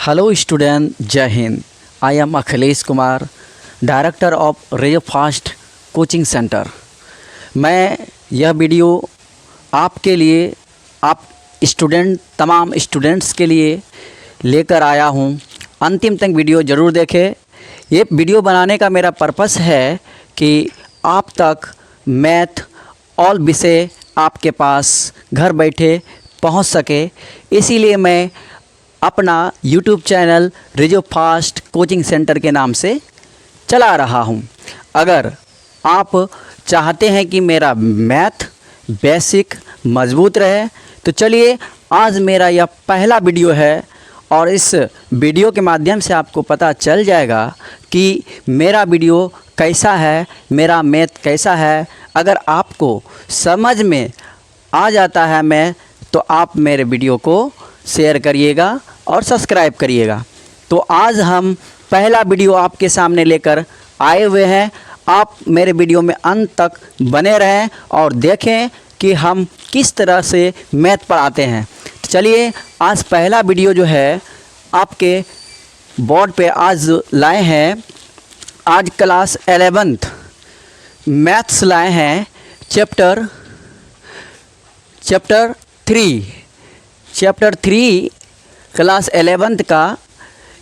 Hello student, जय हिंद। I am Akhilesh Kumar, director of Rejo fast coaching centre. मैं यह वीडियो आपके लिए, आप तमाम स्टूडेंट्स के लिए लेकर आया हूँ। अंतिम तक वीडियो ज़रूर देखें। ये वीडियो बनाने का मेरा पर्पस है कि आप तक मैथ ऑल विषय आपके पास घर बैठे पहुँच सके। इसीलिए मैं अपना YouTube channel Rejo fast coaching centre के नाम से चला रहा हूं। अगर आप चाहते हैं कि मेरा मैथ बेसिक मज़बूत रहे तो चलिए, आज मेरा यह पहला वीडियो है और इस वीडियो के माध्यम से आपको पता चल जाएगा कि मेरा वीडियो कैसा है, मेरा मैथ कैसा है। अगर आपको समझ में आ जाता है मैं, तो आप मेरे वीडियो को शेयर करिएगा और सब्सक्राइब करिएगा। तो आज हम पहला वीडियो आपके सामने लेकर आए हुए हैं। आप मेरे वीडियो में अंत तक बने रहें और देखें कि हम किस तरह से मैथ पढ़ाते हैं। तो चलिए, आज पहला वीडियो जो है आपके बोर्ड पे आज लाए हैं। आज क्लास 11th मैथ्स लाए हैं, चैप्टर 3 क्लास 11th का,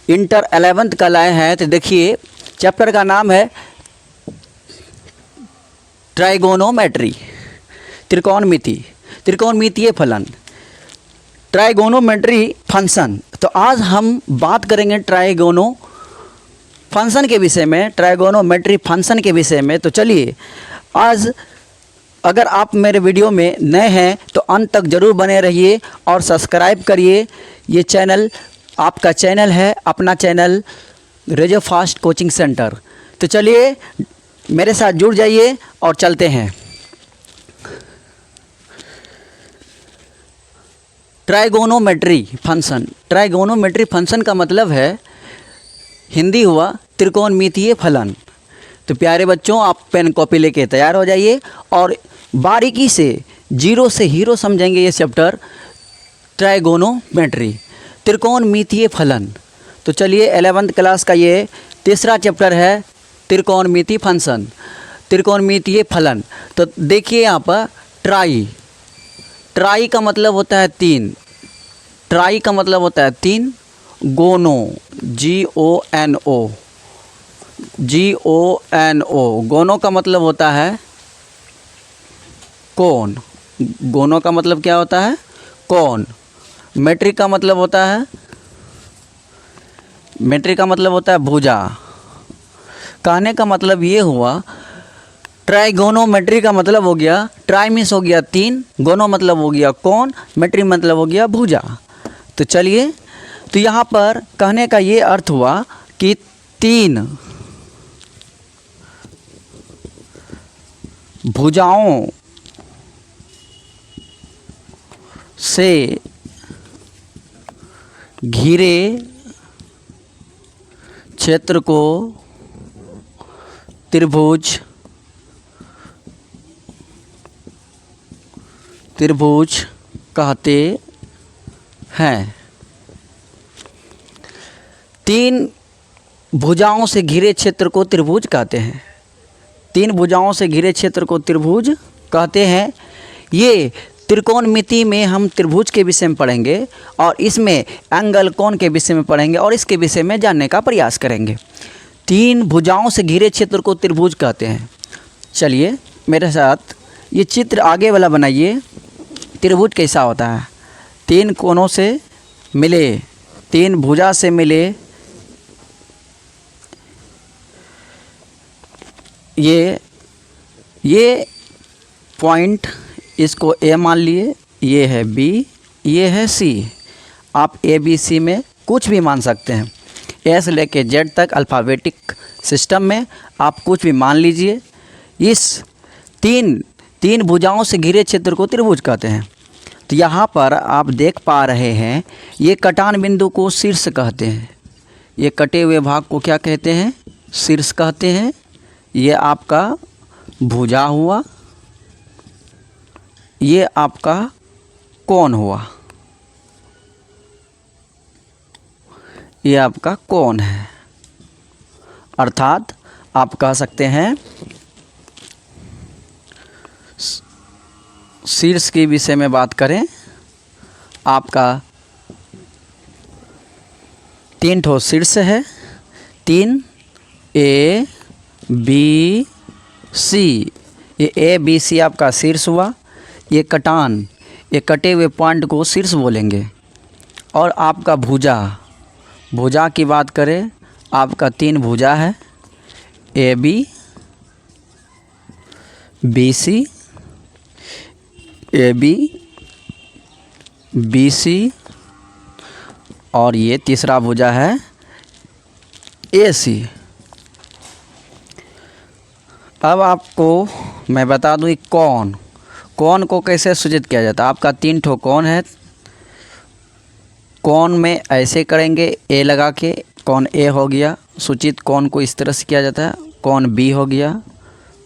इंटर 11th का लाए हैं। तो देखिए, चैप्टर का नाम है ट्राइगोनोमेट्री, त्रिकोणमितीय फलन, ट्राइगोनोमेट्री फंक्शन। तो आज हम बात करेंगे ट्राइगोनो फंक्शन के विषय में, ट्राइगोनोमेट्री फंक्शन के विषय में। तो चलिए, आज अगर आप मेरे वीडियो में नए हैं तो अंत तक ज़रूर बने रहिए और सब्सक्राइब करिए। ये चैनल आपका चैनल है, अपना channel Rejo fast coaching centre. तो चलिए, मेरे साथ जुड़ जाइए और चलते हैं। ट्राइगोनोमेट्री फंक्शन, ट्राइगोनोमेट्री फंक्शन का मतलब है, हिंदी हुआ त्रिकोणमितीय फलन। तो प्यारे बच्चों, आप पेन कॉपी लेके तैयार हो जाइए और बारीकी से जीरो से हीरो समझेंगे ये चैप्टर ट्राइगोनोमेट्री, त्रिकोणमितीय फलन। तो चलिए, 11th क्लास का ये तीसरा चैप्टर है, त्रिकोणमितीय फंक्शन, त्रिकोणमितीय फलन। तो देखिए यहाँ पर ट्राई का मतलब होता है तीन, ट्राई का मतलब होता है तीन। गोनो, GONO, गोनो का मतलब होता है कौन। गोनो का मतलब क्या होता है? कौन। मेट्रिक का मतलब होता है भुजा। कहने का मतलब ये हुआ, ट्राइगोनोमेट्री का मतलब हो गया, ट्राई मीन्स हो गया तीन, गोनो मतलब हो गया कौन, मेट्री मतलब हो गया भुजा। तो चलिए, तो यहाँ पर कहने का ये अर्थ हुआ कि तीन भुजाओं से घिरे क्षेत्र को त्रिभुज कहते हैं। तीन भुजाओं से घिरे क्षेत्र को त्रिभुज कहते हैं। तीन भुजाओं से घिरे क्षेत्र को त्रिभुज कहते हैं। ये त्रिकोणमिति में हम त्रिभुज के विषय में पढ़ेंगे और इसमें एंगल कोण के विषय में पढ़ेंगे और इसके विषय में जानने का प्रयास करेंगे। तीन भुजाओं से घिरे क्षेत्र को त्रिभुज कहते हैं। चलिए, मेरे साथ ये चित्र आगे वाला बनाइए। त्रिभुज कैसा होता है? तीन कोणों से मिले, तीन भुजा से मिले, ये पॉइंट, इसको ए मान लिए, ये है बी, ये है सी। आप ABC में कुछ भी मान सकते हैं, S लेके Z तक अल्फ़ाबेटिक सिस्टम में आप कुछ भी मान लीजिए। इस तीन भुजाओं से घिरे क्षेत्र को त्रिभुज कहते हैं। तो यहाँ पर आप देख पा रहे हैं, ये कटान बिंदु को शीर्ष कहते हैं। ये कटे हुए भाग को क्या कहते हैं? शीर्ष कहते हैं। ये आपका भुजा हुआ, ये आपका कोण हुआ। ये आपका कोण है। अर्थात आप कह सकते हैं शीर्ष के विषय में बात करें, आपका 3 ठो शीर्ष है, 3 A B C। ये A B C आपका शीर्ष हुआ। ये कटान, ये कटे हुए पॉइंट को शीर्ष बोलेंगे। और आपका भुजा, भुजा की बात करें, आपका 3 भुजा है, A B B C, A B B C, और ये तीसरा भुजा है A C। अब आपको मैं बता दूं कोण, कोण को कैसे सूचित किया जाता है। आपका 3 ठो कोण है, कोण में ऐसे करेंगे ए लगा के, कोण ए हो गया। सूचित कोण को इस तरह से किया जाता है, कोण बी हो गया,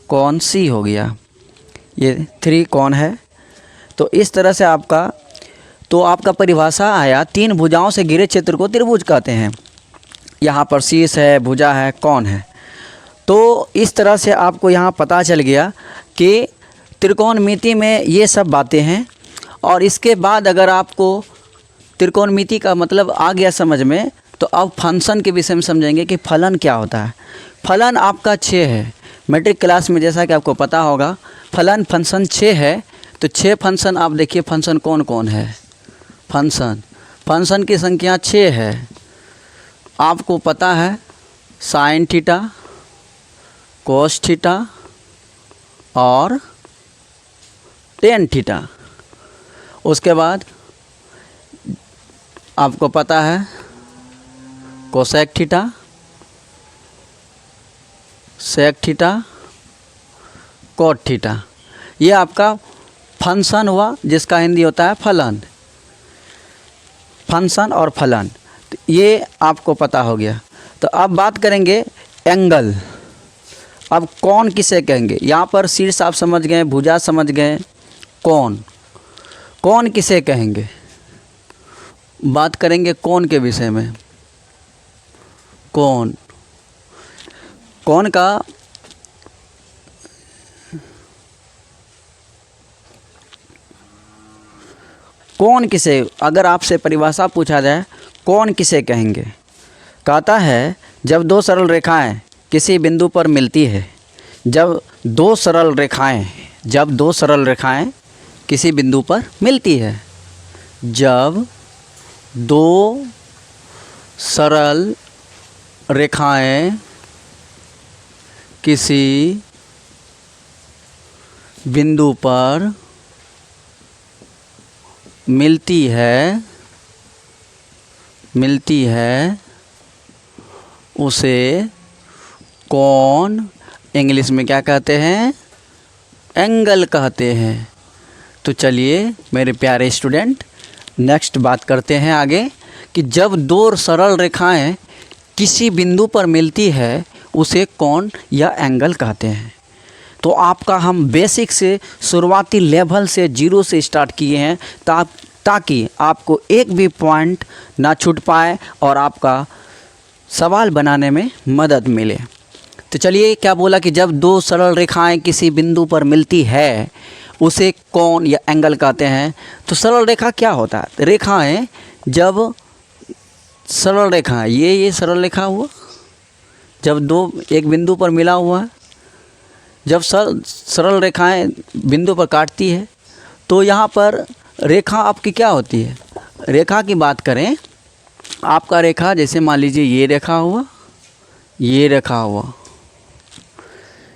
कोण सी हो गया। ये 3 कोण है। तो इस तरह से आपका परिभाषा आया, 3 भुजाओं से घिरे क्षेत्र को त्रिभुज कहते हैं। यहाँ पर शीर्ष है, भुजा है, कोण है। तो इस तरह से आपको यहाँ पता चल गया कि त्रिकोणमिति में ये सब बातें हैं। और इसके बाद अगर आपको त्रिकोणमिति का मतलब आ गया समझ में, तो अब फंक्शन के विषय में समझेंगे कि फलन क्या होता है। फलन आपका 6 है। मैट्रिक क्लास में जैसा कि आपको पता होगा फलन फंक्शन 6 है। तो 6 फंक्शन आप देखिए, फंक्शन कौन कौन है। फंक्शन की संख्या 6 है। आपको पता है साइन थीटा, कोस थीटा और टेन थीटा। उसके बाद आपको पता है cosec theta, sec theta, cot theta. ये आपका फंक्शन हुआ, जिसका हिंदी होता है फलन। फंक्शन और फलन, तो ये आपको पता हो गया। तो अब बात करेंगे एंगल। अब कोण किसे कहेंगे। यहाँ पर शीर्ष आप समझ गए, भुजा समझ गए, कोण किसे कहेंगे। बात करेंगे कोण के विषय में। कोण का कोण किसे, अगर आपसे परिभाषा पूछा जाए कोण किसे कहेंगे, कहता है जब 2 सरल रेखाएं किसी बिंदु पर मिलती है। जब दो सरल रेखाएं किसी बिंदु पर मिलती है। जब 2 सरल रेखाएं किसी बिंदु पर मिलती है उसे कोण इंग्लिश में क्या कहते हैं, एंगल कहते हैं। तो चलिए मेरे प्यारे स्टूडेंट, नेक्स्ट बात करते हैं आगे कि जब 2 सरल रेखाएं किसी बिंदु पर मिलती है उसे कोण या एंगल कहते हैं। तो आपका हम बेसिक से शुरुआती लेवल से 0 से स्टार्ट किए हैं ताकि आपको एक भी पॉइंट ना छूट पाए और आपका सवाल बनाने में मदद मिले। तो चलिए क्या बोला कि जब 2 सरल रेखाएं किसी बिंदु पर मिलती है उसे कोण या एंगल कहते हैं। तो सरल रेखा क्या होता है, रेखाएं जब सरल रेखा, ये सरल रेखा हुआ, जब 2 एक बिंदु पर मिला हुआ है, जब सरल रेखाएं बिंदु पर काटती है तो यहाँ पर रेखा आपकी क्या होती है। रेखा की बात करें, आपका रेखा जैसे मान लीजिए ये रेखा हुआ, ये रेखा हुआ,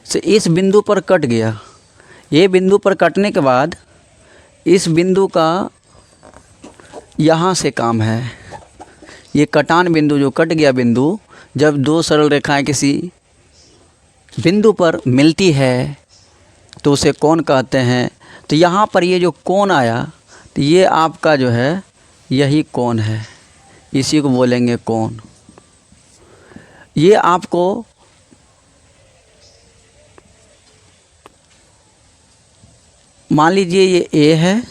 से इस बिंदु पर कट गया। ये बिंदु पर कटने के बाद इस बिंदु का यहाँ से काम है, ये कटान बिंदु जो कट गया बिंदु, जब 2 सरल रेखाएं किसी बिंदु पर मिलती है तो उसे कोण कहते हैं। तो यहाँ पर ये जो कोण आया, तो ये आपका जो है यही कोण है, इसी को बोलेंगे कोण। ये आपको मान लीजिए ये ए है,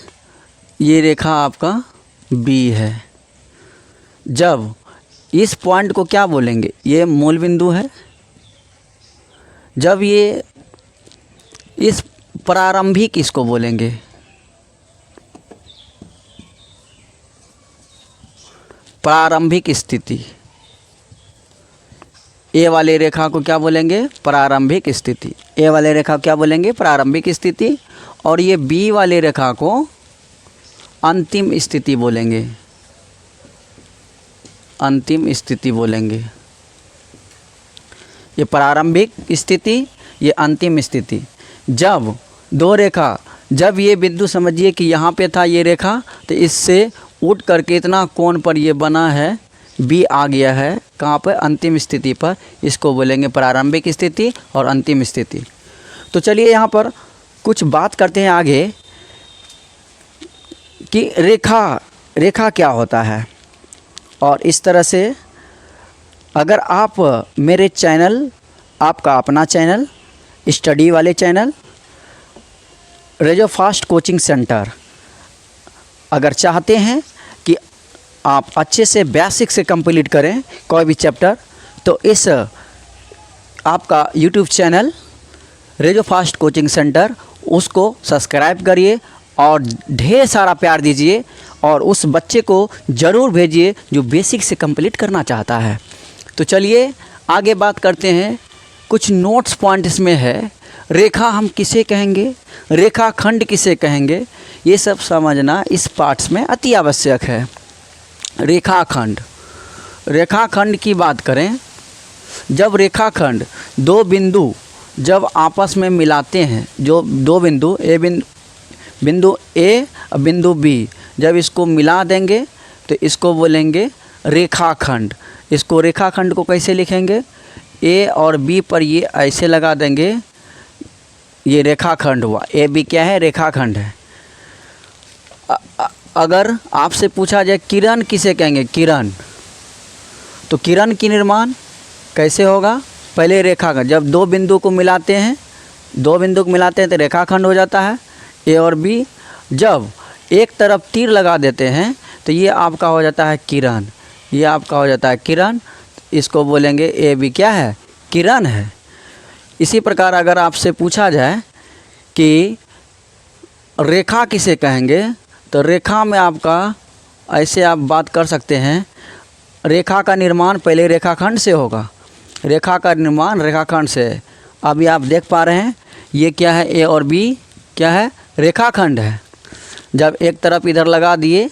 ये रेखा आपका बी है। जब इस पॉइंट को क्या बोलेंगे? ये मूल बिंदु है। जब ये इस प्रारंभिक इसको बोलेंगे, प्रारंभिक स्थिति। ए वाली रेखा को क्या बोलेंगे? प्रारंभिक स्थिति। ए वाली रेखा को क्या बोलेंगे? प्रारंभिक स्थिति। और ये बी वाली रेखा को अंतिम स्थिति बोलेंगे, अंतिम स्थिति बोलेंगे। ये प्रारंभिक स्थिति, ये अंतिम स्थिति। जब दो रेखा, जब ये बिंदु समझिए कि यहाँ पे था ये रेखा, तो इससे उठ करके इतना कोण पर ये बना है, बी आ गया है कहाँ पर? अंतिम स्थिति पर। इसको बोलेंगे प्रारंभिक स्थिति और अंतिम स्थिति। तो चलिए यहाँ पर कुछ बात करते हैं आगे कि रेखा क्या होता है। और इस तरह से अगर आप मेरे चैनल, आपका अपना चैनल, स्टडी वाले channel Rejo fast coaching centre, अगर चाहते हैं कि आप अच्छे से बेसिक से कंप्लीट करें कोई भी चैप्टर, तो इस आपका YouTube channel Rejo fast coaching centre, उसको सब्सक्राइब करिए और ढेर सारा प्यार दीजिए और उस बच्चे को ज़रूर भेजिए जो बेसिक से कंप्लीट करना चाहता है। तो चलिए आगे बात करते हैं। कुछ नोट्स पॉइंट इसमें है। रेखा हम किसे कहेंगे, रेखाखंड किसे कहेंगे, ये सब समझना इस पार्ट्स में अति आवश्यक है। रेखाखंड, रेखाखंड की बात करें, जब रेखाखंड दो बिंदु जब आपस में मिलाते हैं, जो दो बिंदु बिंदु ए और बिंदु बी, जब इसको मिला देंगे तो इसको बोलेंगे रेखाखंड। इसको रेखाखंड को कैसे लिखेंगे? ए और बी पर ये ऐसे लगा देंगे, ये रेखाखंड हुआ। ए बी क्या है? रेखाखंड है। अगर आपसे पूछा जाए किरण किसे कहेंगे, किरण, तो किरण की निर्माण कैसे होगा? पहले रेखाखंड, जब दो बिंदु को मिलाते हैं, तो रेखाखंड हो जाता है ए और बी। जब एक तरफ तीर लगा देते हैं तो ये आपका हो जाता है किरण, ये आपका हो जाता है किरण। इसको बोलेंगे ए बी क्या है? किरण है। इसी प्रकार अगर आपसे पूछा जाए कि रेखा किसे कहेंगे, तो रेखा में आपका ऐसे आप बात कर सकते हैं, रेखा का निर्माण पहले रेखाखंड से होगा, रेखा का निर्माण रेखाखंड से। अभी आप देख पा रहे हैं ये क्या है? ए और बी क्या है? रेखाखंड है। जब एक तरफ इधर लगा दिए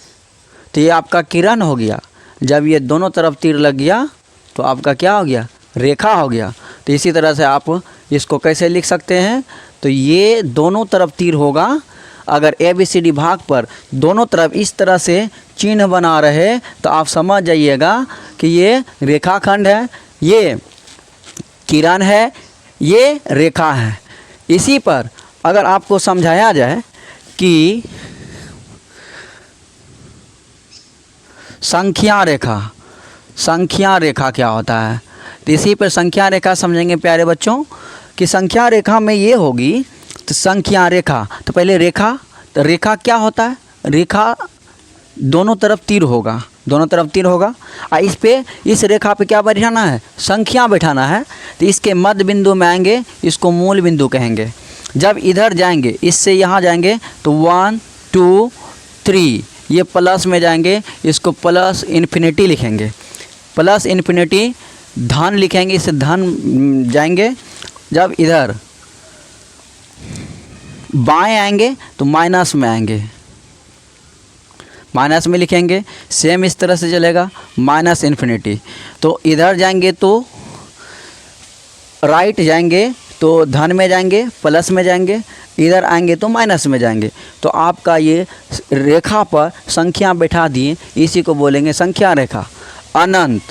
तो ये आपका किरण हो गया। जब ये दोनों तरफ तीर लग गया तो आपका क्या हो गया? रेखा हो गया। तो इसी तरह से आप इसको कैसे लिख सकते हैं? तो ये दोनों तरफ तीर होगा। अगर ए बी सी डी भाग पर दोनों तरफ इस तरह से चिन्ह बना रहे तो आप समझ जाइएगा कि ये रेखाखंड है, ये किरण है, ये रेखा है। इसी पर अगर आपको समझाया जाए कि संख्या रेखा क्या होता है, तो इसी पर संख्या रेखा समझेंगे प्यारे बच्चों कि संख्या रेखा में ये होगी। तो संख्या रेखा, तो पहले रेखा, तो रेखा क्या होता है? रेखा दोनों तरफ तीर होगा, दोनों तरफ तीर होगा। और इस रेखा पे क्या बैठाना है? संख्या बैठाना है। तो इसके मध्य बिंदु में आएंगे, इसको मूल बिंदु कहेंगे। जब इधर जाएंगे, इससे यहाँ जाएंगे तो 1 2 3, ये प्लस में जाएंगे, इसको प्लस इन्फिनिटी लिखेंगे, प्लस इन्फिनिटी धन लिखेंगे, इससे धन जाएंगे। जब इधर बाएं आएंगे तो माइनस में आएंगे, माइनस में लिखेंगे। सेम इस तरह से चलेगा, माइनस इन्फिनिटी। तो इधर जाएंगे तो राइट जाएंगे तो धन में जाएंगे, प्लस में जाएंगे, इधर आएंगे तो माइनस में जाएंगे। तो आपका ये रेखा पर संख्या बैठा दिए, इसी को बोलेंगे संख्या रेखा। अनंत,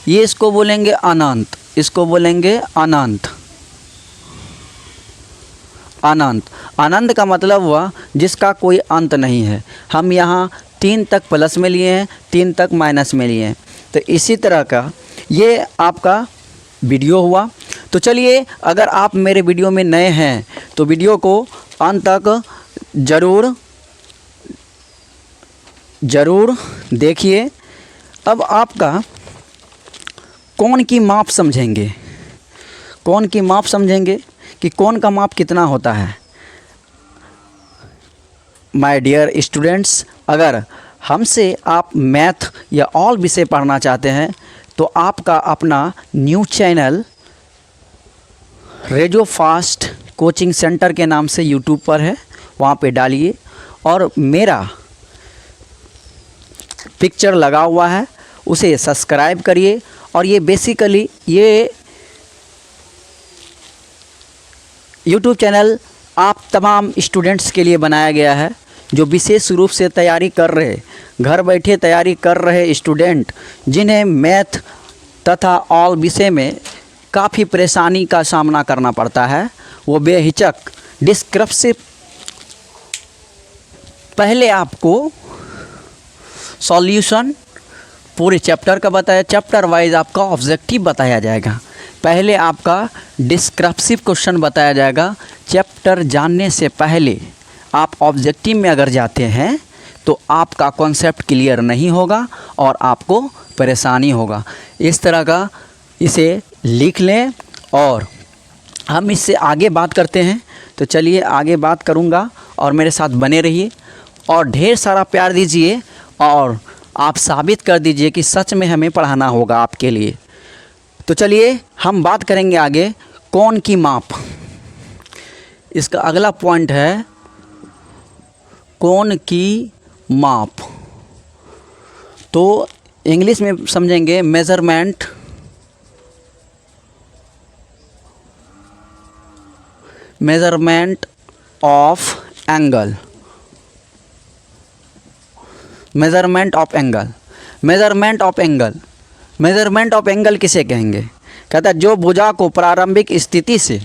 ये इसको बोलेंगे अनंत, इसको बोलेंगे अनंत। अनंत, अनंत का मतलब हुआ जिसका कोई अंत नहीं है। हम यहाँ 3 तक प्लस में लिए हैं, 3 तक माइनस में लिए हैं। तो इसी तरह का ये आपका वीडियो हुआ। तो चलिए, अगर आप मेरे वीडियो में नए हैं तो वीडियो को अंत तक ज़रूर देखिए। अब आपका कोण की माप समझेंगे, कोण की माप समझेंगे कि कोण का माप कितना होता है। माय डियर स्टूडेंट्स, अगर हमसे आप मैथ या ऑल विषय पढ़ना चाहते हैं तो आपका अपना new channel radio fast coaching centre के नाम से यूट्यूब पर है, वहाँ पे डालिए और मेरा पिक्चर लगा हुआ है, उसे सब्सक्राइब करिए। और ये बेसिकली ये यूट्यूब चैनल आप तमाम स्टूडेंट्स के लिए बनाया गया है जो विशेष रूप से तैयारी कर रहे, घर बैठे तैयारी कर रहे स्टूडेंट, जिन्हें मैथ तथा ऑल विषय में काफ़ी परेशानी का सामना करना पड़ता है, वो बेहिचक डिस्क्रिप्टिव पहले आपको सॉल्यूशन पूरे चैप्टर का बताया, चैप्टर वाइज आपका ऑब्जेक्टिव बताया जाएगा। पहले आपका डिस्क्रिप्टिव क्वेश्चन बताया जाएगा। चैप्टर जानने से पहले आप ऑब्जेक्टिव में अगर जाते हैं तो आपका कॉन्सेप्ट क्लियर नहीं होगा और आपको परेशानी होगा। इस तरह का इसे लिख लें और हम इससे आगे बात करते हैं। तो चलिए आगे बात करूंगा और मेरे साथ बने रहिए और ढेर सारा प्यार दीजिए और आप साबित कर दीजिए कि सच में हमें पढ़ाना होगा आपके लिए। तो चलिए हम बात करेंगे आगे कोण की माप। इसका अगला पॉइंट है कोण की माप। तो इंग्लिश में समझेंगे measurement of angle. Measurement of angle, measurement of angle, measurement of angle किसे कहेंगे? कहता है जो भुजा को प्रारंभिक स्थिति से,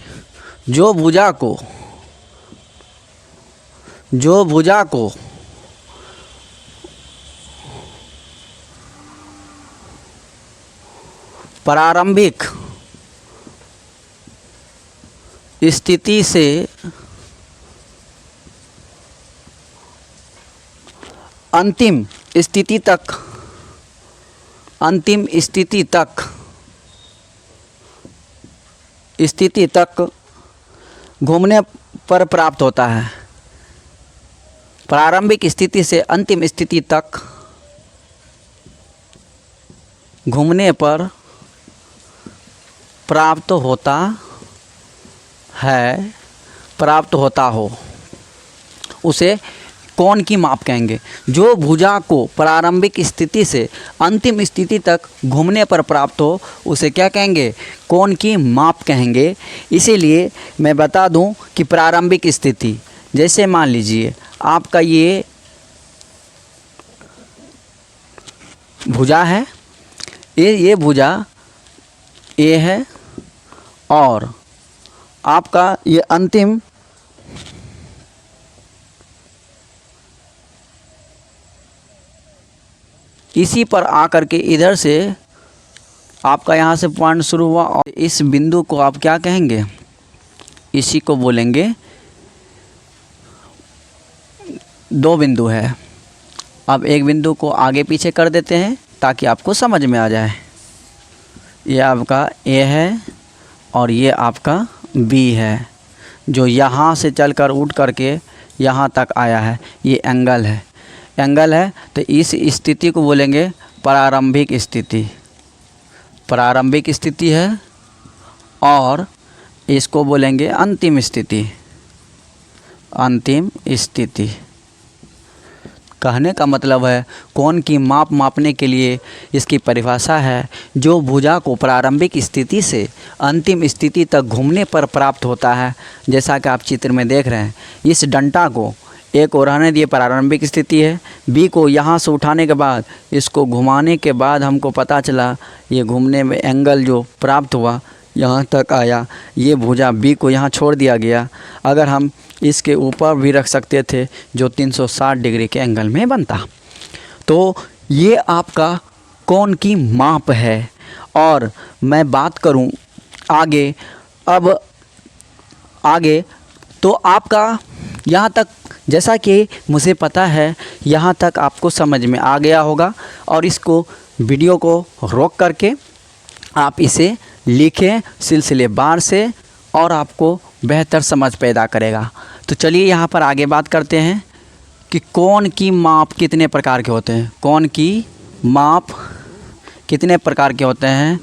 जो भुजा को प्रारंभिक स्थिति से अंतिम स्थिति तक घूमने पर प्राप्त होता है। प्रारंभिक स्थिति से अंतिम स्थिति तक घूमने पर प्राप्त होता हो उसे कोण की माप कहेंगे। जो भुजा को प्रारंभिक स्थिति से अंतिम स्थिति तक घूमने पर प्राप्त हो उसे क्या कहेंगे? कोण की माप कहेंगे। इसीलिए मैं बता दूं कि प्रारंभिक स्थिति, जैसे मान लीजिए आपका ये भुजा है, ये भुजा ए है और आपका ये अंतिम इसी पर आकर के इधर से आपका यहाँ से पॉइंट शुरू हुआ और इस बिंदु को आप क्या कहेंगे? इसी को बोलेंगे दो बिंदु है। अब एक बिंदु को आगे पीछे कर देते हैं ताकि आपको समझ में आ जाए। ये आपका ए है और ये आपका बी है, जो यहाँ से चलकर उठ करके यहाँ तक आया है। ये एंगल है, तो इस स्थिति को बोलेंगे प्रारंभिक स्थिति। प्रारंभिक स्थिति है और इसको बोलेंगे अंतिम स्थिति। अंतिम स्थिति कहने का मतलब है कोण की माप मापने के लिए इसकी परिभाषा है जो भुजा को प्रारंभिक स्थिति से अंतिम स्थिति तक घूमने पर प्राप्त होता है। जैसा कि आप चित्र में देख रहे हैं, इस डंटा को एक और रहने दिए, प्रारंभिक स्थिति है। बी को यहाँ से उठाने के बाद इसको घुमाने के बाद हमको पता चला ये घूमने में एंगल जो प्राप्त हुआ यहाँ तक आया। ये भुजा बी को यहाँ छोड़ दिया गया। अगर हम इसके ऊपर भी रख सकते थे जो 360 डिग्री के एंगल में बनता। तो ये आपका कोण की माप है। और मैं बात करूं आगे, अब आगे तो आपका यहाँ तक, जैसा कि मुझे पता है यहाँ तक आपको समझ में आ गया होगा। और इसको वीडियो को रोक करके आप इसे लिखें सिलसिलेवार से और आपको बेहतर समझ पैदा करेगा। तो चलिए यहाँ पर आगे बात करते हैं कि कोण की माप कितने प्रकार के होते हैं। कोण की माप कितने प्रकार के होते हैं।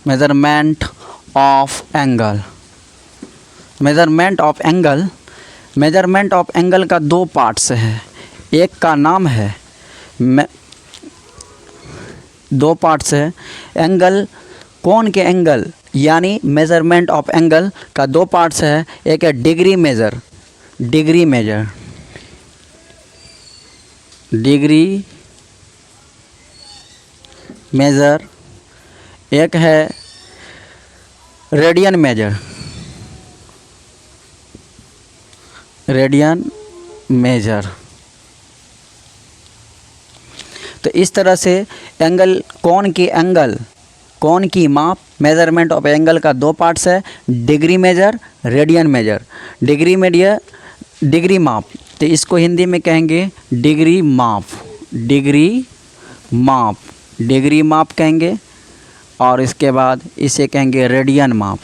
Measurement of angle. Measurement of angle का दो पार्ट्स है। एक का नाम है दो पार्ट्स है एंगल, कोण के एंगल यानी मेज़रमेंट ऑफ एंगल का दो पार्ट्स है। एक है डिग्री मेजर, एक है रेडियन मेजर। तो इस तरह से एंगल, कोण की माप, मेज़रमेंट ऑफ एंगल का दो पार्ट्स है, degree measure, radian measure. Degree माप, तो इसको हिंदी में कहेंगे डिग्री माप कहेंगे। और इसके बाद इसे कहेंगे रेडियन माप।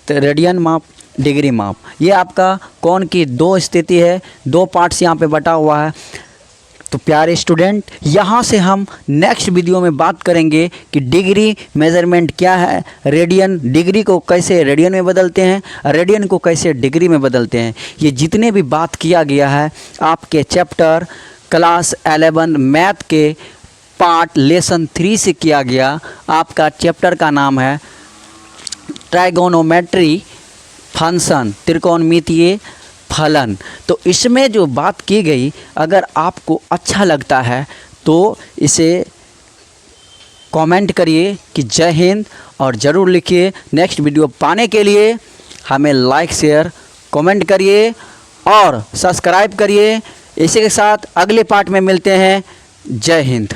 तो रेडियन माप, डिग्री माप, ये आपका कोण की दो स्थिति है, दो पार्ट्स यहाँ पे बटा हुआ है। तो प्यारे स्टूडेंट, यहाँ से हम नेक्स्ट वीडियो में बात करेंगे कि डिग्री मेज़रमेंट क्या है, रेडियन, डिग्री को कैसे रेडियन में बदलते हैं, रेडियन को कैसे डिग्री में बदलते हैं। ये जितने भी बात किया गया है आपके चैप्टर क्लास 11 मैथ के पार्ट लेसन 3 से किया गया। आपका चैप्टर का नाम है ट्राइगोनोमेट्री फंक्शन, त्रिकोणमितीय फलन। तो इसमें जो बात की गई, अगर आपको अच्छा लगता है तो इसे कमेंट करिए कि जय हिंद, और ज़रूर लिखिए। नेक्स्ट वीडियो पाने के लिए हमें लाइक, शेयर, कमेंट करिए और सब्सक्राइब करिए। इसी के साथ अगले पार्ट में मिलते हैं। जय हिंद।